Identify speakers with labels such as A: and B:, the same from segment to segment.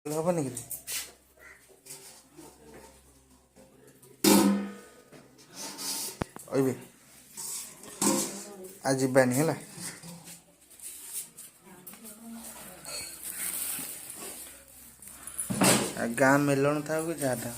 A: ହବନି କି ଅଇବେ ଆଜି ଯିବାନି ହେଲା। ଗାଁ ମେଲଣ ଥାଉ କି ଯାହା ଥାଉ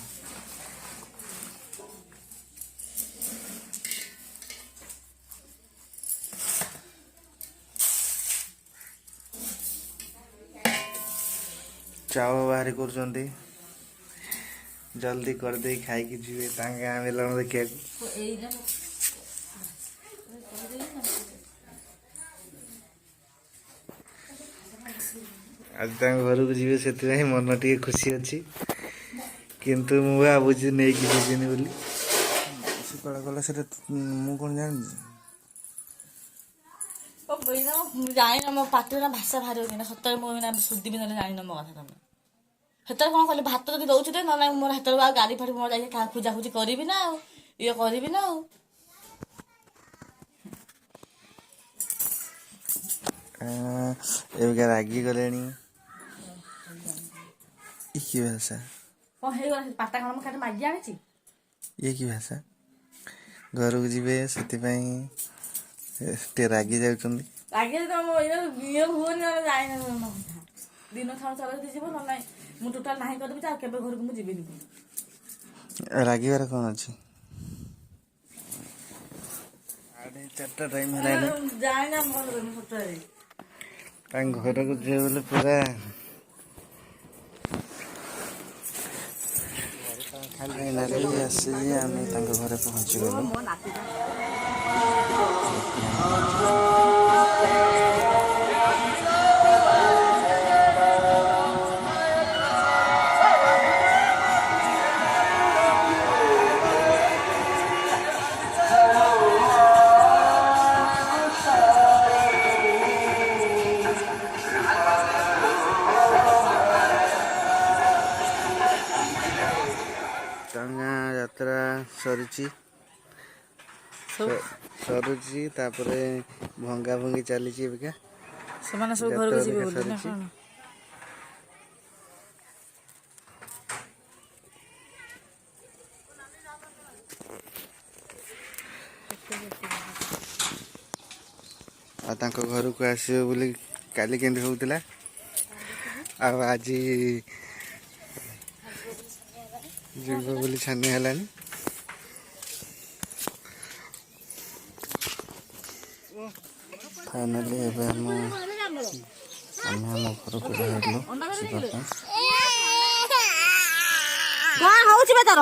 A: ଚାଉଳ ବାହାରି କରୁଛନ୍ତି ଜଲ୍ଦି କରିଦେଇ ଖାଇକି ଯିବେ ତାଙ୍କ ଗାଁ ମେଲଣ ଦେଖିବାକୁ। ଆଜି ତାଙ୍କ ଘରକୁ ଯିବେ ସେଥିପାଇଁ ମନ ଟିକେ ଖୁସି ଅଛି କିନ୍ତୁ ମୁଁ ଭାବୁଛି ନେଇକି ଯିବିନି ବୋଲି। ସେ କୁଆଡ଼େ ଗଲା ସେଟା ମୁଁ କ'ଣ ଜାଣିଛି।
B: ଜାଣିନ ମୋ ପାଟିରେ ଭାଷା ବାହାରିବ କିନା ସତରେ ମୁଁ ସୁଧିବି ନହେଲେ ଜାଣିନ ମୋ କଥା ତମେ ସେତେବେଳେ କ'ଣ କଲି ଭାତ ଯଦି ଦଉଛି ଦେ ନହେଲେ ମୋର ସେତେବେଳେ ଆଉ ଗାଡ଼ି ଫାଡ଼ି ମୋର ଯାଇକି ଖୋଜାଖୋଜି କରିବି ନା ଆଉ ଇଏ କରିବି ନା ଆଉ।
A: ଏବେକା ରାଗି ଗଲେଣି। କି ଭାଷା
B: କ'ଣ ହେଇଗଲା ପାଟା କ'ଣ ମୁଁ ଖାଲି ମାଗି ଆଣିଛି।
A: ଇଏ କି ଭାଷା ଘରକୁ ଯିବେ ସେଥିପାଇଁ ଟିକେ ରାଗି ଯାଉଛନ୍ତି।
B: ରାଗି ଇଏ ହୁଏନି ନହେଲେ ଯାଇନି ଦିନ ଥାଉ ଥରେ ଯଦି ଯିବ ନହେଲେ ନାହିଁ ମୁଁ ଟୋଟାଲ ନାହିଁ କରିବି ଆଉ କେବେ ଘରକୁ ମୁଁ ଯିବିନି।
A: ରାଗିବାର କ'ଣ ଅଛି? 4ଟା ଟାଇମ୍ ହେଲାଣି
B: ଯାଇନା ଭଲ ସତରେ
A: ତାଙ୍କ ଘରକୁ ଯିବେ ବୋଲେ ପୁରା ଫାଇନାଲି ଆସିକି ଆମେ ତାଙ୍କ ଘରେ ପହଞ୍ଚିଗଲୁ। ଯାତ୍ରା ସରୁଛି ତାପରେ ଭଙ୍ଗା ଭଙ୍ଗି ଚାଲିଛି ଏବେକା।
B: ସେମାନେ ସବୁ ଘରକୁ ଯିବେ ବୋଲି ନା କ'ଣ?
A: ଆଉ ତାଙ୍କ ଘରକୁ ଆସିବେ ବୋଲି କାଲି କେମିତି ହଉଥିଲା ଆଉ ଆଜି ଯିବ ବୋଲି ଛାନିଆ ହେଲାନି। ଫାଇନାଲି ଏବେ ଆମେ ଆମ ଘରକୁ ବାହାରିଲୁ ଯିବା ପାଇଁ।
B: କ'ଣ ହଉଛି ବେ ତାର?